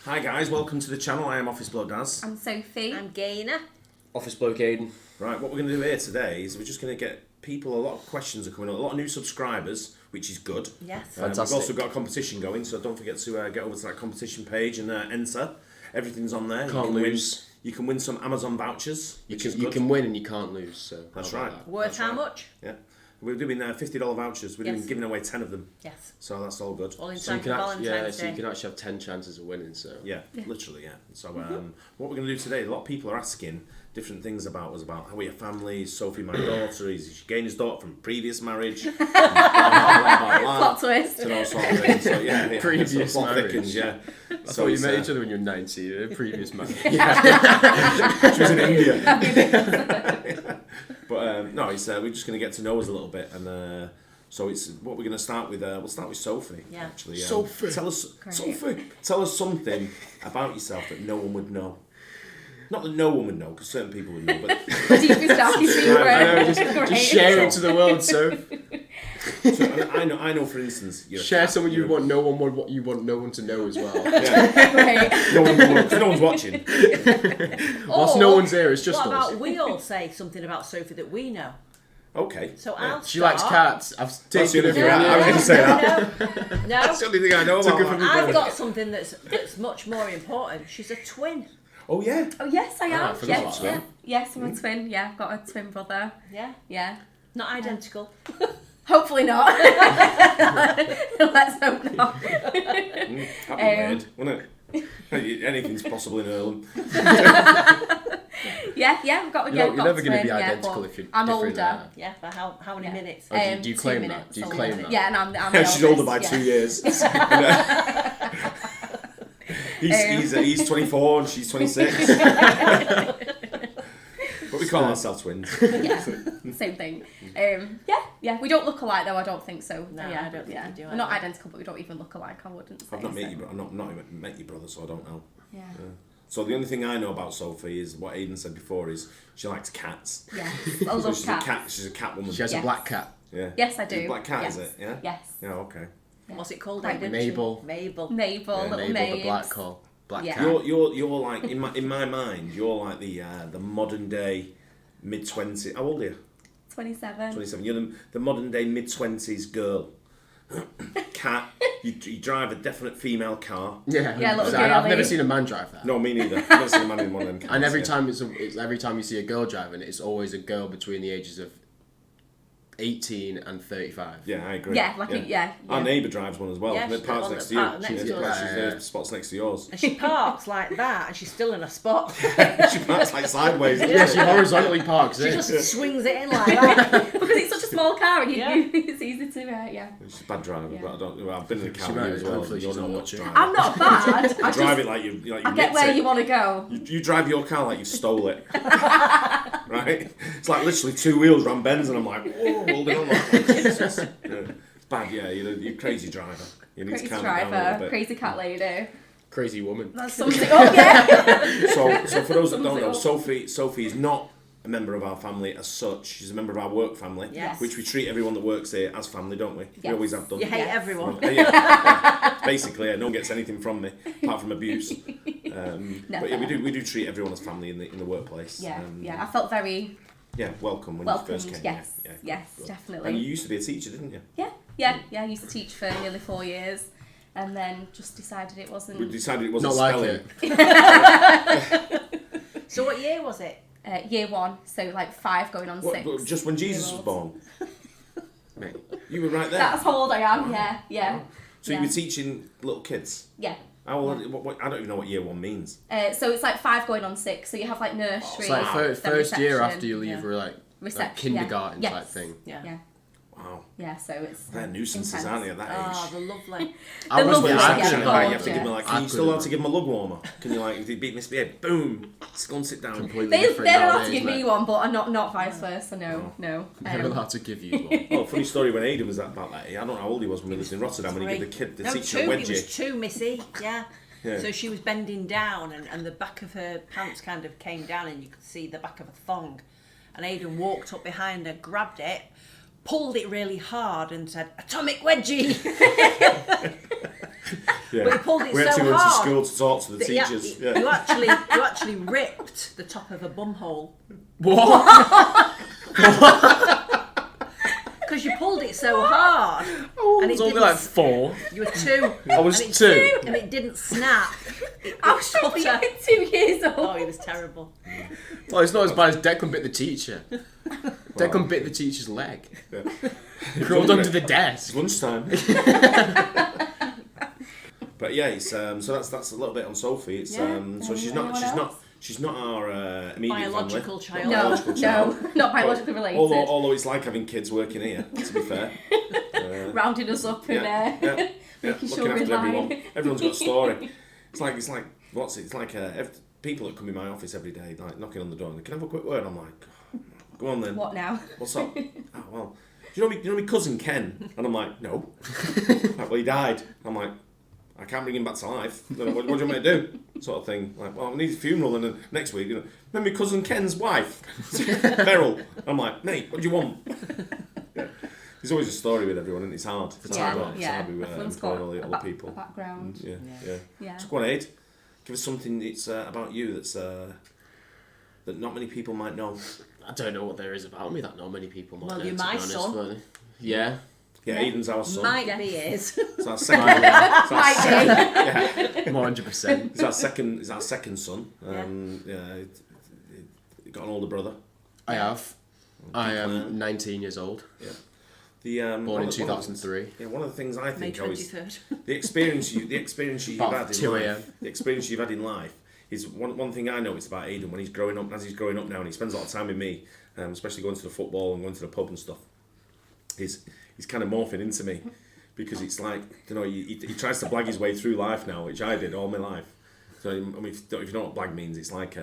Hi guys, welcome to the channel. I am Office Bloke Daz. I'm Sophie. I'm Gainer. Office Bloke Aiden. Right, what we're going to do here today is we're just going to get people, a lot of questions are coming up, a lot of new subscribers, which is good. Yes. We've also got a competition going, so don't forget to get over to that competition page and enter. Everything's on there. Can't lose. You can win some Amazon vouchers, You which is can, good. you can win and you can't lose. So That's how about right. that? Worth That's how right. much? Yeah. We're doing $50 vouchers. We're Yes. giving away 10 of them. Yes. So that's all good. All in So you time for can Valentine's actually, Day. you can actually have 10 chances of winning. So Yeah, literally, yeah. So what we're going to do today, a lot of people are asking different things about us, about how we're a family. Is Sophie my daughter? Is she Gainer's daughter from previous marriage? Blah, blah, blah, blah. Plot twist. And all sort of things. So yeah, Previous so plot marriage. thickens, yeah. I thought you met each other when you were 19. Previous man. She was in India. But no, it's we're just going to get to know us a little bit, and so it's what we're going to start with. We'll start with Sophie. Yeah. Actually, Sophie. Tell us something about yourself that no one would know. Not that no one would know, because certain people would know, but Deepest, darkest secret. I know, just share it to the world. So so, I know. For instance, you're a share cat, someone you you're- want no one to know as well. Yeah. Right. No one's watching. Whilst no one's there, it's just What us. about we all say something about Sophie that we know? Okay. So Yeah. I'll She start. likes cats. I've That's the taken only it thing from I was you. going to say that. No. That's the only thing I know Took about it from that. you. I've got something that's much more important. She's a twin. Oh yeah. Oh yes, I am. I forgot Yes, about that. yes, I'm a twin. Yeah, I've got a twin brother. Yeah. Yeah. Not identical. Hopefully not. Let's hope not. That'd be weird, wouldn't it? Anything's possible in Ireland. Yeah, I've got. You're I've got never a going to twin, be yeah, identical but if you're I'm different. older. Yeah. For how many Yeah. minutes? Oh, do you 2 claim that? minutes Do you older. claim that? Yeah, and I'm the She's older eldest, by yeah. 2 years. He's 24 and she's 26. But we call ourselves twins. Yeah, same thing. Yeah. We don't look alike though. I don't think so. No, yeah, I don't think we do We're not either. identical, but we don't even look alike. I wouldn't say. I've not met so. you, but I've not even met your brother, so I don't know. Yeah. So the only thing I know about Sophie is what Aiden said before: is she likes cats. Yeah. I So love she's cats. a cat. She's a cat woman. She has Yes. a black cat. Yeah. Yes, I do. Black cat, yes. is it? Yeah. Yes. Yeah. Okay. What's it called? Quite Aiden? Mabel. Mabel. Mabel, Yeah, little Mabel, Mabes. the black call. Black Yeah. cat. You're like in my mind. You're like the modern day mid-20s. How old are you? 27. 27. You're the modern day mid-20s girl. Cat. You drive a definite female car. Yeah, Yeah, little 100%. I've never girly. seen a man drive that. No, me neither. I've never seen a man in one of them cars. And every yeah. time every time you see a girl driving, it's always a girl between the ages of 18 and 35. Yeah, I agree. Yeah, yeah. Our neighbour drives one as well. Yeah, and it she's parks the one next that to you. parked next She's to us. there, spots next to yours. And she parks like that, and she's still in a spot. She parks like sideways. Yeah, she horizontally parks She in. just swings it in like that. Because it's such a small car and Yeah. it's easy to, yeah. She's a bad driver, Yeah. but I don't. I've been in a car She with you might- as well. hopefully You're she's not not much watching. driver. I'm not bad. You drive it like you I get nicked where it. you want to go. You drive your car like you stole it. Right? It's like literally 2 wheels round bends, and I'm like, whoa, holding on like Jesus. Yeah. It's bad, yeah. You're a crazy driver. You need Crazy to calm it down a little driver, bit. crazy cat lady. Crazy woman. That's something. Oh, yeah. So for those that don't know, Sums Sophie is not a member of our family as such. She's a member of our work family, Yes. which we treat everyone that works here as family, don't we? We Yes. always have done. You hate Yes. everyone. Yeah. Basically, yeah, no one gets anything from me apart from abuse. But yeah, we do treat everyone as family in the workplace. Yeah, I felt very Yeah, welcome when welcomed. you first came. Yes, Yeah, yes, good. definitely. And you used to be a teacher, didn't you? Yeah. I used to teach for nearly 4 years, and then just decided it wasn't. We decided it wasn't Not like spelling. it. So what year was it? Year 1, so like 5 going on 6. What, just when Jesus was born. Mate. You were right there. That's how old I am. Yeah. So you were teaching little kids. Yeah. How old? I don't even know what year 1 means. So it's like 5 going on 6. So you have like nursery. It's like then first year reception. after you leave, Yeah. we're like Reception, kindergarten yeah. type Yes. thing. Yeah. Wow. Yeah, so it's. They're nuisances, intense. aren't they, at that Oh, age? they're lovely. I was lovely, with yeah, action. they're Right, you gorgeous. have to give them like, I can you still couldn't. have to give them a lug warmer? Can you like, if they beat misbehave, boom, let's go and sit down. Completely They're different allowed to nowadays, give me mate. one, but not vice versa. No. They're allowed to give you one. Oh, funny story when Aiden was about that age. I don't know how old he was when we lived in Rotterdam when he gave the teacher a It wedgie. was 2, Missy. Yeah. Yeah. So she was bending down, and the back of her pants kind of came down, and you could see the back of a thong. And Aiden walked up behind her, grabbed it, pulled it really hard, and said, "Atomic wedgie." Yeah. But he pulled it We had so to go into hard school to talk to the that teachers. you actually ripped the top of a bum hole. What? Because you pulled it so hard. I And was it only didn't like s- 4. You were 2. I was and it- 2. And it didn't snap. I was sure you were 2 years old. Oh, he was terrible. Well, it's not as bad as Declan bit the teacher. Declan bit the teacher's leg. Yeah. Crawled under the desk. It's lunchtime. But yeah, it's so that's a little bit on Sophie. It's so Anyone she's not our immediate Biological family. child. No, Biological child. no, not biologically related. Although it's like having kids working here, to be fair. Rounding us up and Yeah, making looking sure we're in after everyone. line. Everyone's got a story. It's like people that come in my office every day, like knocking on the door, and they can have a quick word. I'm like, go on then. What now? What's up? Oh well, do you know my cousin Ken? And I'm like, no. Like, well, he died. I'm like, I can't bring him back to life. What do you want me to do? Sort of thing. Like, well, I need a funeral, and then next week, remember my cousin Ken's wife, Beryl. I'm like, mate, what do you want? Yeah. There's always a story with everyone, and it's hard. It's hard with Everyone's employing got all the a, other people. a background. Yeah. So go on, Aid. Give us something that's about you that's that not many people might know. I don't know what there is about me that not many people might Well, know, you're to be my honest, son. but- Yeah. Yeah, Aiden's our son. Might be his. It's our second. it's our Might More 100%. It's our second son. He got an older brother. I have. I am 19 years old. Yeah. The Born in 2003. Yeah, one of the things I May think always 23rd. the experience you've About had in 2 life. a.m. The experience you've had in life is one thing I noticed about Aiden when he's growing up. As he's growing up now, and he spends a lot of time with me, especially going to the football and going to the pub and stuff. He's kind of morphing into me because it's like he tries to blag his way through life now, which I did all my life. So I mean, if you know what blag means, it's like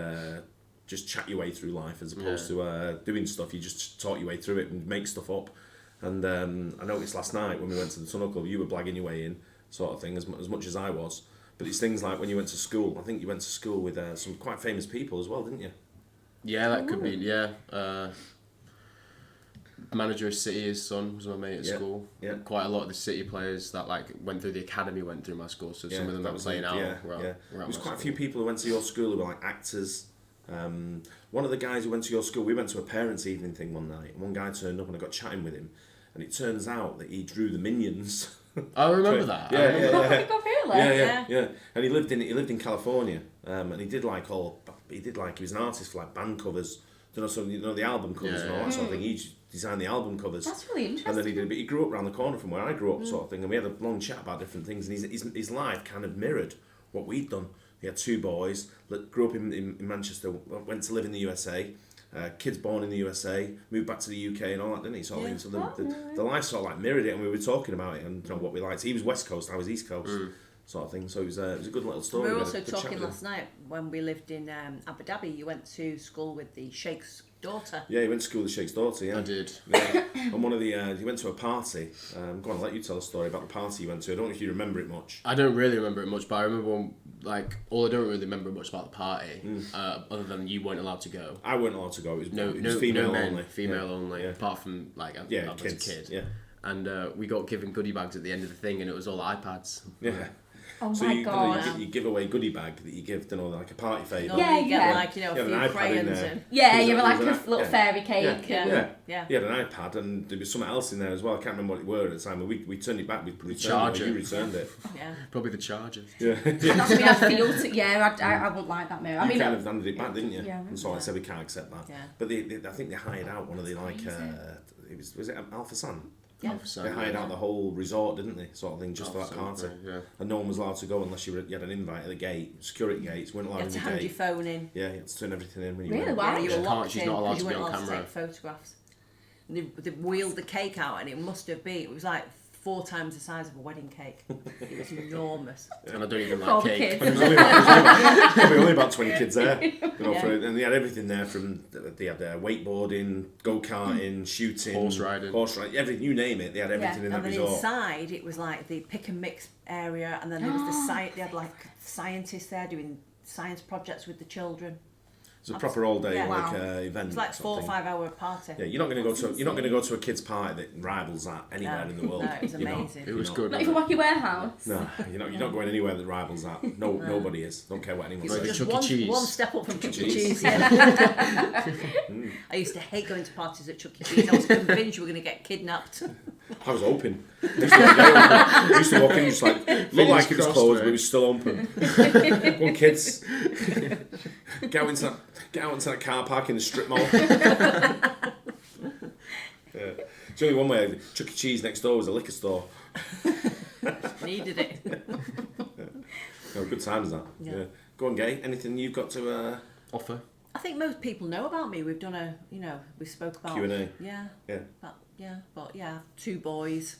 just chat your way through life as opposed to doing stuff. You just talk your way through it and make stuff up. And I noticed last night when we went to the Tunnel Club, you were blagging your way in, sort of thing, as much as I was. But it's things like when you went to school. I think you went to school with some quite famous people as well, didn't you? Yeah, that could be, yeah. Manager of City, his son was my mate at school. Yeah. Quite a lot of the City players that went through the academy went through my school, so some of them that were playing out were at There was my quite a school. few people who went to your school who were like actors. One of the guys who went to your school, we went to a parents' evening thing one night, and one guy turned up and I got chatting with him, and it turns out that he drew the Minions. I remember that. Yeah, I remember yeah, that. Really? Yeah. And he lived in California, and he did he was an artist for like band covers, the album covers and all that sort of thing. He designed the album covers. That's really interesting. And then he grew up around the corner from where I grew up, sort of thing, and we had a long chat about different things, and his life kind of mirrored what we'd done. He had 2 boys, grew up in Manchester, went to live in the USA, kids born in the USA, moved back to the UK and all that, didn't he? Sort of thing. So the life sort of like mirrored it, and we were talking about it and what we liked. He was West Coast, I was East Coast, sort of thing. So it was a good little story. We were had a also good chat talking with him. last night when we lived in Abu Dhabi. You went to school with the Sheikh's daughter. Yeah, he went to school with the Sheikh's daughter, yeah. I did. Yeah. And one of the, he went to a party. Go on, I'll let you tell a story about the party you went to. I don't know if you remember it much. I don't really remember it much, but I remember all I don't really remember much about the party, other than you weren't allowed to go. I weren't allowed to go. It No, was female men, only. female only. Yeah. Apart from I was kids. a kid. Yeah. And we got given goodie bags at the end of the thing, and it was all iPads. Yeah. Oh So my god. you give away goodie bag that you give, like a party favour. Normally you get yeah. like, a Yeah, few an iPad in crayons there. and... Yeah, you were There like was a an little fairy cake. Yeah. He had an iPad and there was something else in there as well. I can't remember what it were at the time. But we turned it back. We returned Charger. it. You returned it. Yeah. Probably the charger. Yeah. That's me. I feel to. Yeah, I wouldn't like that mirror. I You mean, kind of handed it back, didn't you? Yeah. And so I said we can't accept that. Yeah. But I think they hired out one of the was it Alpha San? Yeah. They hired out the whole resort, didn't they? Sort of thing, just for that Alpha party. San, yeah. And no one was allowed to go unless you had an invite at the gate, security gates. Weren't You allowed had in to the hand gate. your phone in. Yeah, you had to turn everything in when you Really? went. Why? Yeah, you She were can't- locked she's in not allowed because to you be weren't on allowed to camera. take photographs. And they wheeled the cake out, and it must have been. It was like 4 times the size of a wedding cake. It was enormous. And I don't even For all like the cake. kids. There was only about 20 kids there. Yeah. And they had everything there from, they had wakeboarding, go-karting, shooting. Horse riding, everything, you name it, they had everything in that And then resort. inside, it was like the pick and mix area, and then there was the site. They had like scientists there doing science projects with the children. It's a proper all day Yeah. like Wow. event. It's like sort 4 of or thing. 5 hour party. Yeah, you're not going to go to a kid's party that rivals that anywhere in the world. No, it was you know. amazing. It was You know. good. Not even wasn't Wacky Warehouse. No, you're not going anywhere that rivals that. No, nobody is. Don't care what anyone It's Like says. just Chuck E. Cheese. one step up from Chuck E. Cheese. Cheese. Yeah. I used to hate going to parties at Chuck E. Cheese. I was convinced you were going to get kidnapped. I was hoping. I used to walk in just like, looked like it was crossed, closed, mate. but it was still open. Come on, kids. Get out into that car park in the strip mall. Yeah. There's only one way. Chuck E. Cheese next door was a liquor store. Needed it. Oh, good times that. Yeah. Go on, Gay. Anything you've got to Offer. I think most people know about me. We've done we spoke about Q&A? Yeah. Yeah. But 2 boys,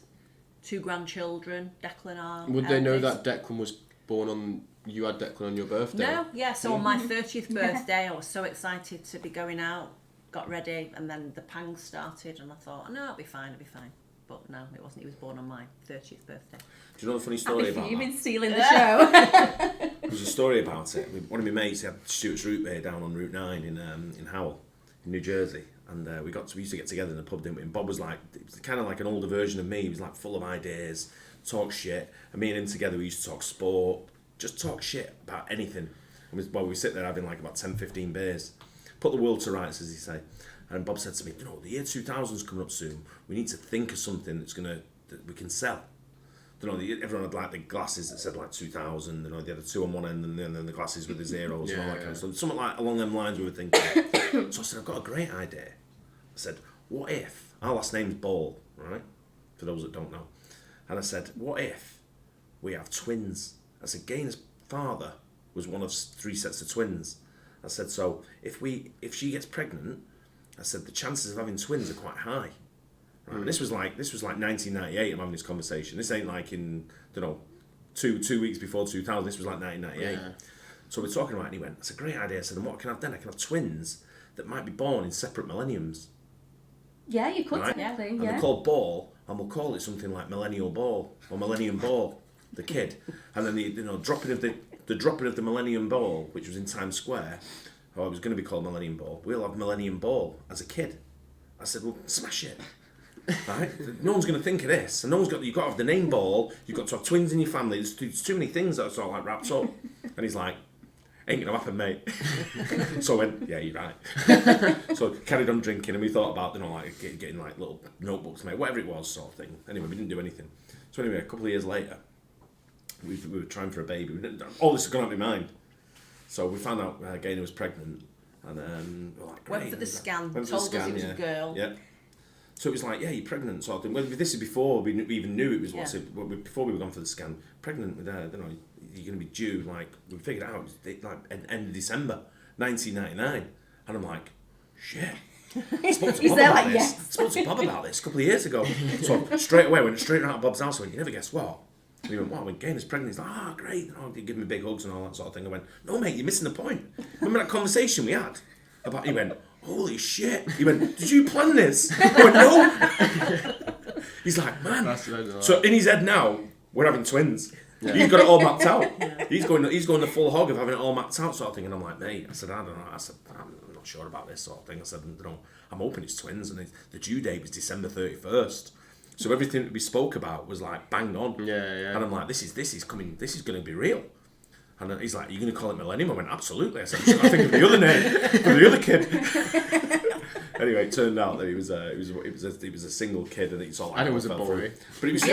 2 grandchildren. Declan are. Would they know eldest. that Declan was born on? You had Declan on your birthday. No, yeah. So on my 30th birthday, I was so excited to be going out. Got ready, and then the pangs started, and I thought, no, it'll be fine. But no, it wasn't. He was born on my 30th birthday. Do you know the funny story Happy for about you that? been stealing the show. There's a story about it. One of my mates had Stuart's Root Beer down on Route 9 in Howell, in New Jersey, and we used to get together in the pub, didn't we? And Bob was like, it was kind of like an older version of me. He was like full of ideas, talk shit, and me and him together we used to talk sport, just talk shit about anything. And we sit there having like about 10, 15 beers, put the world to rights, as he say. And Bob said to me, the year 2000's coming up soon. We need to think of something that we can sell. Everyone had like the glasses that said like 2000, they had the 2 on one end and then the glasses with the zeros and all that kind of stuff. Something like along them lines we were thinking. So I said, I've got a great idea. I said, what if, our last name's Ball, right? For those that don't know. And I said, what if we have twins? I said, Gayna's father was one of 3 sets of twins. I said, so if she gets pregnant, I said the chances of having twins are quite high. Right? And this was like 1998. I'm having this conversation. This ain't like in 2 weeks before 2000. This was like 1998. Yeah. So we're talking about it, and he went, that's a great idea. I said, and what can I have then? I can have twins that might be born in separate millenniums. Yeah, you could Right? technically, And yeah. they're called Ball, and we'll call it something like Millennial Ball or Millennium Ball, the kid. And then the dropping of the Millennium Ball, which was in Times Square, or it was going to be called Millennium Ball. We'll have Millennium Ball as a kid. I said, well, smash it. Right? No one's going to think of this, and you've got to have the name Ball. You've got to have twins in your family. There's too many things that are sort of like wrapped up. And he's like, ain't gonna happen, mate. So I went, yeah, you're right. So carried on drinking, and we thought about like getting like little notebooks, mate, whatever it was, sort of thing. Anyway, we didn't do anything. So anyway, a couple of years later, we were trying for a baby. All this had gone out of my mind. So we found out Gayna was pregnant, and we're like, great. Went for the scan. Went for Told the us scan, it was yeah. a girl. Yeah. So it was like, yeah, you're pregnant, sort of thing. Well, this is before we even knew it was before we were gone for the scan. Pregnant with you're going to be due, like, we figured it out, it was like end of December 1999. And I'm like, shit. I spoke to He's Bob there about like, this. yes. I spoke to Bob about this a couple of years ago. So straight away, went straight out of Bob's house, I went, you never guess what? And he went, what? When Gayna's pregnant, he's like, great. He gave me big hugs and all that sort of thing. I went, no, mate, you're missing the point. Remember that conversation we had? He went, holy shit. He went, did you plan this? I went, no. He's like, man. So in his head now, we're having twins. Yeah. He's got it all mapped out. Yeah. He's going the full hog of having it all mapped out sort of thing. And I'm like, mate, I said, I don't know. I said, I'm not sure about this sort of thing. I said, I'm hoping it's twins. And the due date was December 31st. So everything that we spoke about was like banged on. Yeah. And I'm like, this is coming, this is going to be real. And he's like, are you going to call it Millennium? I went, absolutely. I said, I think of the other name for the other kid. Anyway, it turned out that it was a single kid, and it's all like. And it was a boy. But it was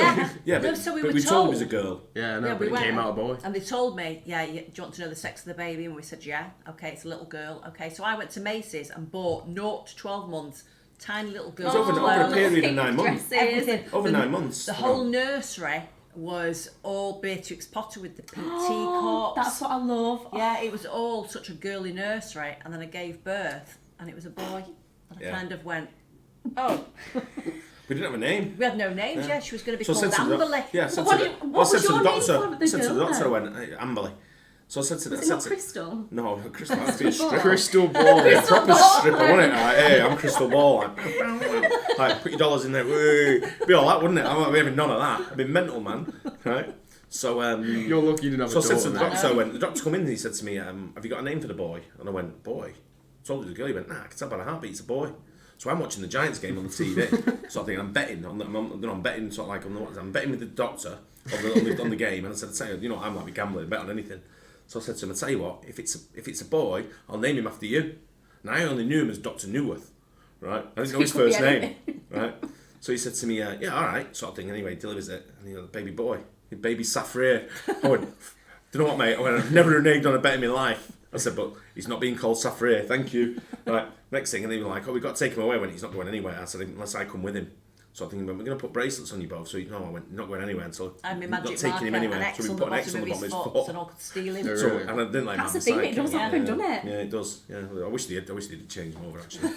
so we were told told it was a girl. Yeah, no, Yeah, but we it went came out a boy. And they told me, do you want to know the sex of the baby? And we said, yeah. Okay, it's a little girl. Okay, so I went to Macy's and bought 0 to 12 months, tiny little girl. It was over a period of 9 months. Everything. Over 9 months. The whole nursery was all Beatrix Potter with the pink teacups. That's what I love. Yeah, it was all such a girly nursery, and then I gave birth, and it was a boy. And I kind of went, oh. We didn't have a name. We had no names, yeah. She was going to be called I said to the Amberley. Yeah, I said What to did- what was your name for the I said to the girl doctor, I then? went, hey, Amberley. So I said to the... Was it not Crystal? No, Crystal, that'd be a stripper. Crystal ball. Crystal Proper Ball. stripper, wasn't it? Like, hey, I'm Crystal Ball. Like, put your dollars in there. Woo. Be all that, wouldn't it? I'm not having none of that. I'd be mental, man. Right? So, You're lucky you didn't have so a I said to daughter the then. doctor, the doctor come in and he said to me, have you got a name for the boy? And I went, boy? told it was a girl. He went, nah, I can tell by the heartbeat, it's a boy. So I'm watching the Giants game on the TV, sort of thing. I'm betting I'm betting sort of like I'm betting with the doctor on the game, and I said, "Say, you know, I'm like a gambler, bet on anything." So I said to him, "I tell you what, if it's a boy, I'll name him after you." And I only knew him as Dr. Newworth, right? I didn't know his first name, right? So he said to me, "Yeah, all right," sort of thing. Anyway, he delivers it, and the baby boy, baby Safrier. I went, "Do you know what, mate? I went, I've never reneged on a bet in my life." I said, "But he's not being called Safrier, thank you." Right, next thing, and they were like, "Oh, we've got to take him away when he's not going anywhere." I said, "Unless I come with him." So I think, we're going to put bracelets on you both. So, no, I went, "You're not going anywhere until I'm a not magic taking marker, him anywhere." an X So on we the put an X bottom on of the his bottom of his foot, foot. so no one could steal him. So, and I didn't like That's have the thing, sidekick. it does happen, doesn't it? Yeah, it does. Yeah, I wish they did change him over, actually.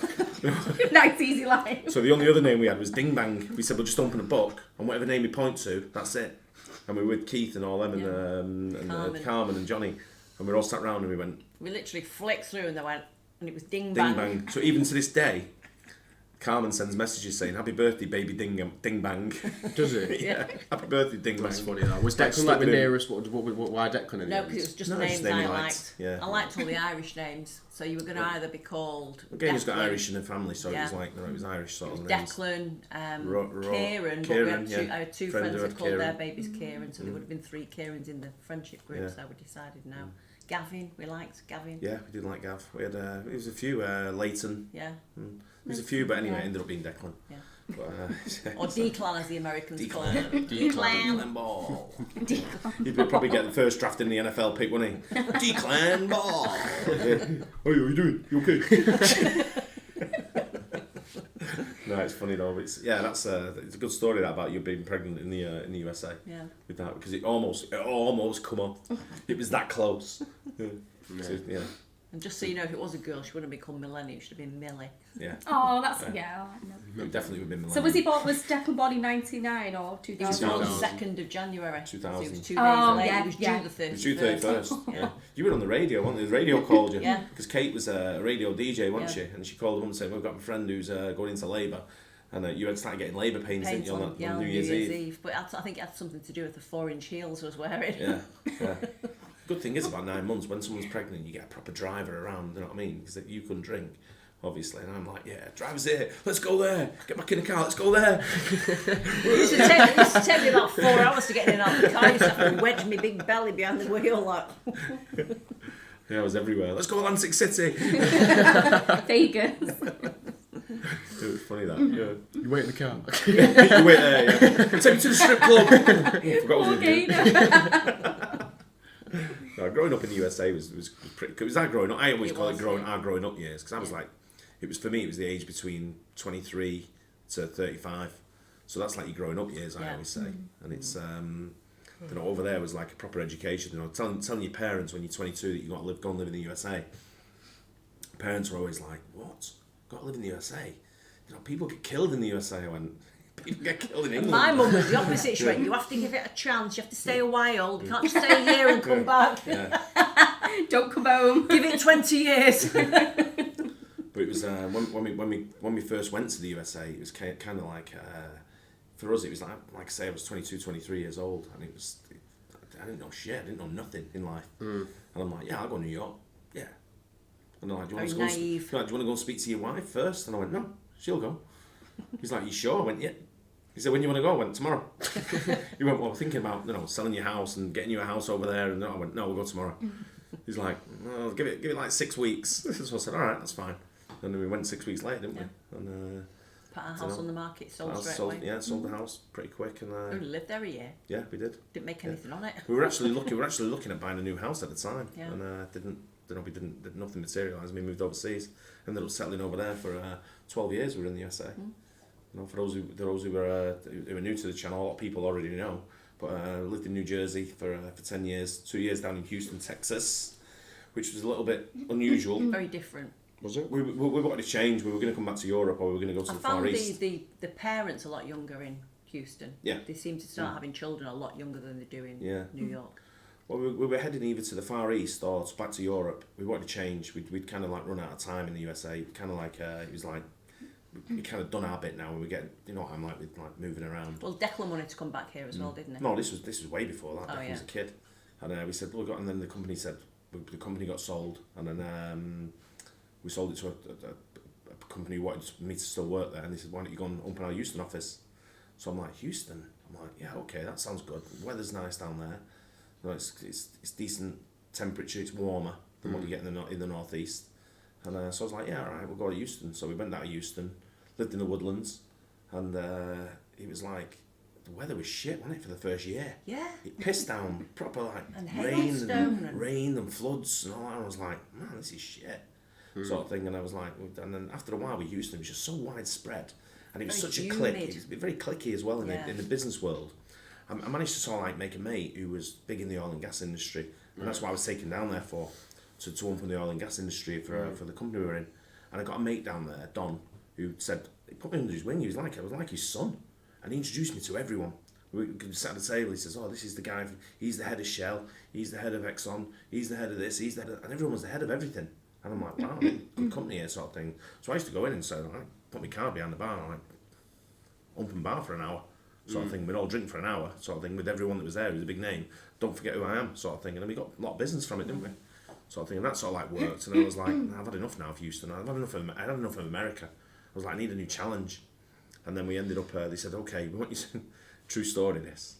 Nice, easy line. So the only other name we had was Ding Bang. We said, we'll just open a book, and whatever name we point to, that's it. And we were with Keith and all them, and Carmen and Johnny, and we were all sat round and we went, We literally flicked through and they went, and it was ding Ding bang. Bang. So even to this day, Carmen sends messages saying, "Happy birthday, baby Ding Bang." Does it? Yeah. Happy birthday, Ding Bang. That's funny. That was Like, Declan like the stuck with him. nearest. Why Declan? In the No, end? because it was just No, the just names name I he liked, liked. yeah. I liked all the Irish names, so you were going to either be called Again, he's got Declan, Irish in the family, so it was Yeah. like, no, it was Irish sort of names. Declan, Kieran, Kieran, but we had yeah. I had two Friend friends who that had called their Kieran. babies Kieran, so there would have been 3 Kierans in the friendship group, Yeah. so we decided now. Gavin, we liked Gavin. Yeah, we did like Gav. We had, it was a few, Leighton. Yeah. There was a few, but anyway, Yeah. it ended up being Declan. Yeah. But, Or Declan, as the Americans call it. Declan Ball. He'd probably get the first draft in the NFL pick, wouldn't he? Declan Ball. Yeah. Hey, how you doing? You okay? No, it's funny though. But it's that's it's a good story that about you being pregnant in the USA. Yeah. With that, because it almost come off. It was that close. Yeah. So, yeah. And just so you know, if it was a girl, she wouldn't have become Millennium, it should have been Millie. Yeah. Oh, that's yeah. No. It definitely would have been. So was Declan born in 99 or It was 2000? on the 2000. 2nd of January. 2000. So it was 2 days Oh, late. yeah, It was due yeah. the 31st. It was due 31st. Yeah. Yeah. You were on the radio, weren't you? The radio called you. Yeah. Because Kate was a radio DJ, wasn't Yeah. she? And she called them and said, "We've got a friend who's going into labour." And you had started getting labour pains, didn't you, on New Year's Eve? But I think it had something to do with the 4-inch heels I was wearing. Yeah, yeah. Good thing is about 9 months, when someone's pregnant, you get a proper driver around, you know what I mean? Because you couldn't drink, obviously. And I'm like, yeah, driver's here, let's go there. Get back in the car, let's go there. It used to take me about 4 hours to get in and out of the car. I used to have to wedge my big belly behind the wheel. Like. Yeah, I was everywhere. Let's go Atlantic City. Vegas. It was funny that. Yeah. You wait in the car. You wait there, yeah. Take me to the strip club. Oh, forgot what was Okay, No, growing up in the USA was pretty good. It was our growing up. I always It call was, it yeah. our growing up years, because I was like, for me it was the age between 23 to 35. So that's like your growing up years, I Yeah. always say. And it's you know, over there was like a proper education. You know, telling your parents when you're 22 that you got to go and live in the USA. Parents were always like, "What? Got to live in the USA? You know, people get killed in the USA." I went, "People get killed in England." My mum was the opposite. She went, you have to give it a chance. You have to stay a while. You can't just stay a year and come back. Yeah. don't come home. Give it 20 years. But it was when we first went to the USA, it was kind of like for us it was like I say, I was 22, 23 years old, and I didn't know shit. I didn't know nothing in life. And I'm like, yeah, I'll go to New York. Yeah. And they're like, do you want to go? naive. Do you want to go and speak to your wife first? And I went, no, she'll go. He's like, you sure? I went, yeah. He said, when you want to go? I went, tomorrow. He went, well, thinking about selling your house and getting you a house over there. And I went, no, we'll go tomorrow. He's like, well, give it like 6 weeks. So I said, all right, that's fine. And then we went 6 weeks later, didn't we? And Put our house on the market, sold straight sold, away. yeah, sold the house pretty quick, and We lived there a year. yeah, we did. Didn't make anything on it. We were actually looking at buying a new house at the time, Yeah. and did nothing materialise. We moved overseas, ended up settling over there for 12 years. We were in the USA. You know, for those who were new to the channel, a lot of people already know. But lived in New Jersey for 10 years, 2 years down in Houston, Texas, which was a little bit unusual. Very different. Was it? We wanted to change. We were going to come back to Europe, or we were going to go to I the Far found East. the parents a lot younger in Houston. Yeah. They seem to start having children a lot younger than they do in Yeah. New York. Well, we were heading either to the Far East or back to Europe. We wanted to change. We'd kind of like run out of time in the USA. Kind of like it was like we kind of done our bit now. And we get, you know what I'm like with like moving around. Well, Declan wanted to come back here as well, didn't he? No, this was way before that. Oh, Declan was a kid, and we said, well, and then the company said the company got sold, and then we sold it to a company who wanted me to still work there, and they said, why don't you go and open our Houston office? So I'm like, Houston? I'm like, yeah, okay, that sounds good. The weather's nice down there. No, it's decent temperature, it's warmer than what you get in the northeast. And so I was like, yeah, all right, we'll go to Houston. So we went down to Houston, lived in the woodlands, and it was like, the weather was shit, wasn't it, for the first year? Yeah. It pissed down proper, like, And rain and floods and all that. And I was like, man, this is shit, sort of thing. And I was like, and then after a while with Houston, it was just so widespread. And it was Very such humid. a clique. It was very cliquey as well Yeah. in the business world. I managed to sort of like make a mate who was big in the oil and gas industry, and that's what I was taken down there for, to open the oil and gas industry for the company we were in. And I got a mate down there, Don, who said, he put me under his wing. I was like his son, and he introduced me to everyone. We sat at the table. He says, "Oh, this is the guy. He's the head of Shell. He's the head of Exxon. He's the head of this. He's the head of," and everyone was the head of everything. And I'm like, "Wow, good company here," sort of thing. So I used to go in and say, like, put my car behind the bar, like, open bar for an hour, sort of thing. We'd all drink for an hour, sort of thing, with everyone that was there. It was a big name. Don't forget who I am, sort of thing. And then we got a lot of business from it, didn't we? Sort of thing. And that sort of like worked. And I was like, I've had enough now of Houston. I had enough of America. I was like, I need a new challenge. And then we ended up. They said, okay, we want you to. True story. This.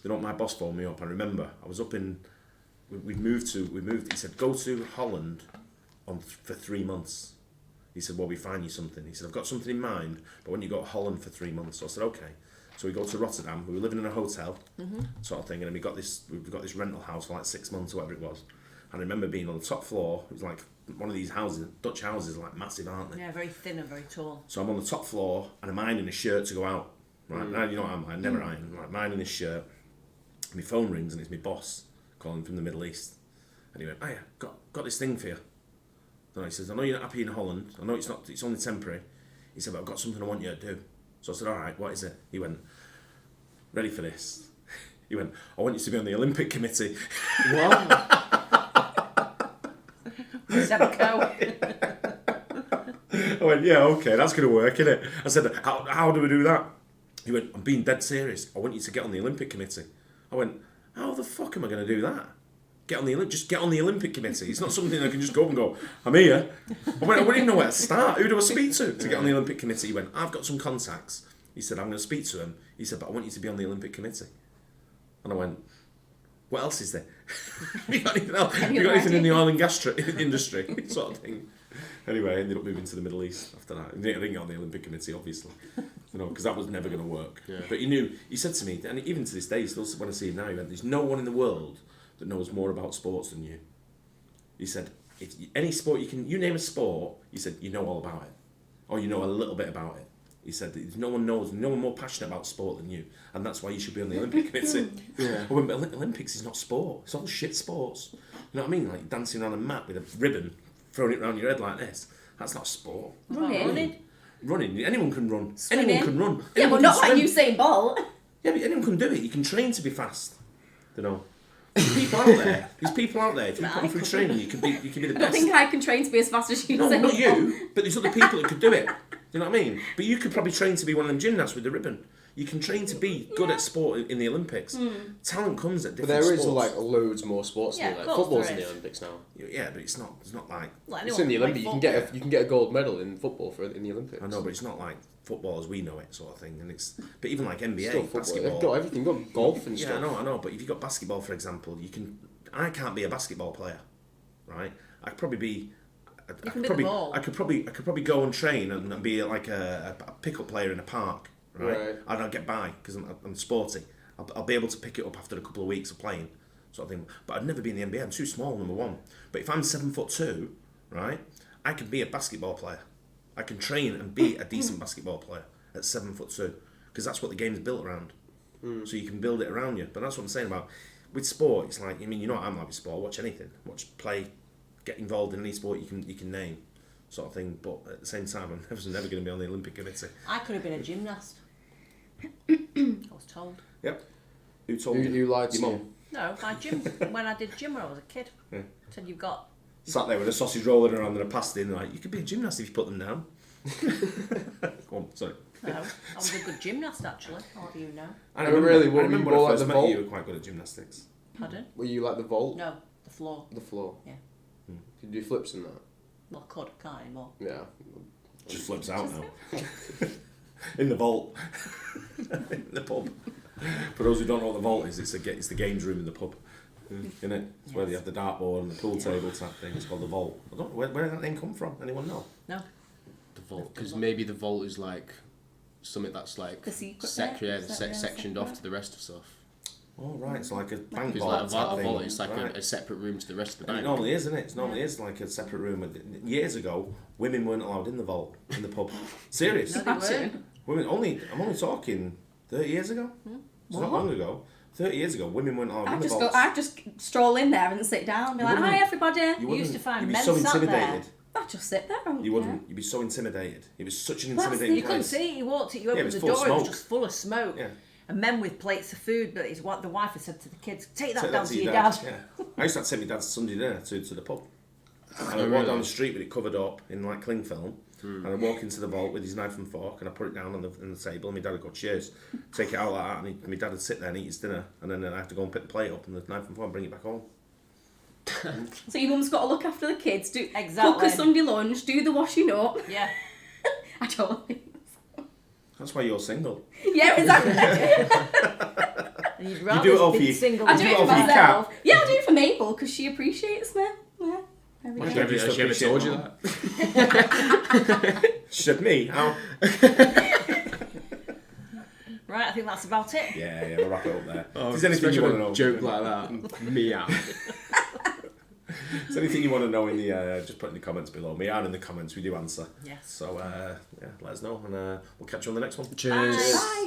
You know, my boss phoned me up. I remember I was up in. We moved. He said, go to Holland, for 3 months. He said, well, we find you something. He said, I've got something in mind, but when you go to Holland for 3 months. So I said, okay. So we go to Rotterdam. We were living in a hotel, sort of thing, and then we got this rental house for like 6 months or whatever it was. And I remember being on the top floor. It was like one of these houses, Dutch houses, like massive, aren't they? Yeah, very thin and very tall. So I'm on the top floor and I'm ironing a shirt to go out. Right now, you know what I never iron. Like, I'm ironing this shirt. My phone rings and it's my boss calling from the Middle East. And he went, "Hiya, got this thing for you." And he says, "I know you're not happy in Holland. I know it's only temporary." He said, "But I've got something I want you to do." So I said, "All right, what is it?" He went, "Ready for this?" He went, "I want you to be on the Olympic committee." Wow. I went, "Yeah, okay, that's going to work, innit?" I said, how do we do that? He went, "I'm being dead serious. I want you to get on the Olympic committee." I went, "How the fuck am I going to do that? Just get on the Olympic committee. It's not something I can just go up and go, I'm here." I wouldn't even know where to start. Who do I speak to get on the Olympic committee? He went, "I've got some contacts." He said, "I'm going to speak to him." He said, "But I want you to be on the Olympic committee." And I went, "What else is there?" You got anything else? You got anything in the oil and gas industry? Sort of thing. Anyway, I ended up moving to the Middle East after that. I didn't get on the Olympic committee, obviously, because that was never going to work. Yeah. But he said to me, and even to this day, still when I see him now, he went, "There's no one in the world that knows more about sports than you." He said, "If any sport you name a sport," he said, "you know all about it, or you know a little bit about it." He said, no one more passionate about sport than you, and that's why you should be on the Olympic committee." Yeah. I went, "But Olympics is not sport. It's all shit sports. You know what I mean? Like dancing around a mat with a ribbon, throwing it around your head like this. That's not sport." Running. Anyone can run. Swimming. Anyone can run. Yeah, Anyone but not can like swim. Usain Bolt. Yeah, but anyone can do it. You can train to be fast. You know. There's people out there. If you put them through training, you can be the I best. think I can train to be as fast as you. No, not you. But there's other people that could do it. You know what I mean? But you could probably train to be one of them gymnasts with the ribbon. You can train to be good at sport in the Olympics. Talent comes at But different there is sports. like loads more sports Yeah, than of like course football's there in the is. Olympics now. Yeah, but it's not like. It's in the Olympics. You can get a gold medal in football in the Olympics. I know, but it's not like football as we know it, sort of thing. And it's. But even like NBA, Still football. basketball. They've got everything. They've got golf and stuff. Yeah, I know. But if you've got basketball, for example, I can't be a basketball player, right? I could probably be. I could probably go and train and be like a pickup player in a park, right? And I'll get by because I'm sporty. I'll be able to pick it up after a couple of weeks of playing, sort of thing. But I'd never be in the NBA. I'm too small, number one. But if I'm 7'2", right, I can be a basketball player. I can train and be a decent basketball player at 7'2", because that's what the game's built around. So you can build it around you. But that's what I'm saying about with sport. It's like, I mean, you know what I'm like with sport. Watch anything. Play. Get involved in any sport you can name, sort of thing. But at the same time, I was never going to be on the Olympic committee. I could have been a gymnast. I was told. Yep. Who told you? Who lied to Your you? mum? No, when I did gym when I was a kid. Yeah. Said you've got. Sat there with a sausage rolling around and a pasta in, like, you could be a gymnast if you put them down. Go on, sorry. No, I was a good gymnast actually. How do you know? I remember remember when when I like first the met vault? you were quite good at gymnastics. Pardon? Were you like the vault? No, the floor. The floor? Yeah. Did you do flips in that? Well, could, can't anymore. Yeah. Just flips out now. In the vault. In the pub. For those who don't know what the vault is, it's the games room in the pub. Isn't it? It's where they have the dartboard and the pool table type thing. It's called the vault. I don't know, where did that name come from? Anyone know? No. The vault. Because maybe the vault is like something that's like The secret bit? sectioned off to the rest of stuff. Oh, right. It's like a bank Because vault. like a type thing. vault, it's like Right. a separate room to the rest of the And bank. it normally is, isn't it? It normally is like a separate room. Years ago, women weren't allowed in the vault, in the pub. Serious. No, they Imagine. weren't. I'm only talking 30 years ago. It's not long ago. 30 years ago, women weren't allowed in the vault. I'd just stroll in there and sit down and be You like, wouldn't- hi everybody. You used to find You'd be men so sat there. intimidated. I'd just sit there. I don't You care. wouldn't. You'd be so intimidated. It was such an That's intimidating You couldn't place. see. You walked it. You it opened was the full of door. It was smoke. just full of smoke. Yeah. And men with plates of food. But what the wife had said to the kids: take that Take down that to your dad. Yeah. I used to have to take my dad to Sunday dinner to the pub. And I'd Oh, walk really? down the street with it covered up in like cling film. And I'd walk into the vault with his knife and fork and I'd put it down on the table and my dad would go, cheers. Take it out like that and my dad would sit there and eat his dinner and then I'd have to go and pick the plate up and the knife and fork and bring it back home. So your mum's got to look after the kids, Exactly. cook a Sunday lunch, do the washing up. Yeah. I don't think. That's why you're single. Yeah, exactly. And you'd do rather it all for be your- single. I as do You it do for it for your myself. Yeah, I do it for Mabel because she appreciates me. Yeah. Every Why day. do Has Just she ever appreciate told you that. that? She said, me? How? Right, I think that's about it. Yeah, we'll wrap it up there. Oh, if there's anything you especially want with to a know, joke like that. Meow. if there's anything you want to know in the, just put in the comments below. Me and in the comments, we do answer. Yes. So, yeah, let us know and we'll catch you on the next one. Cheers. Bye.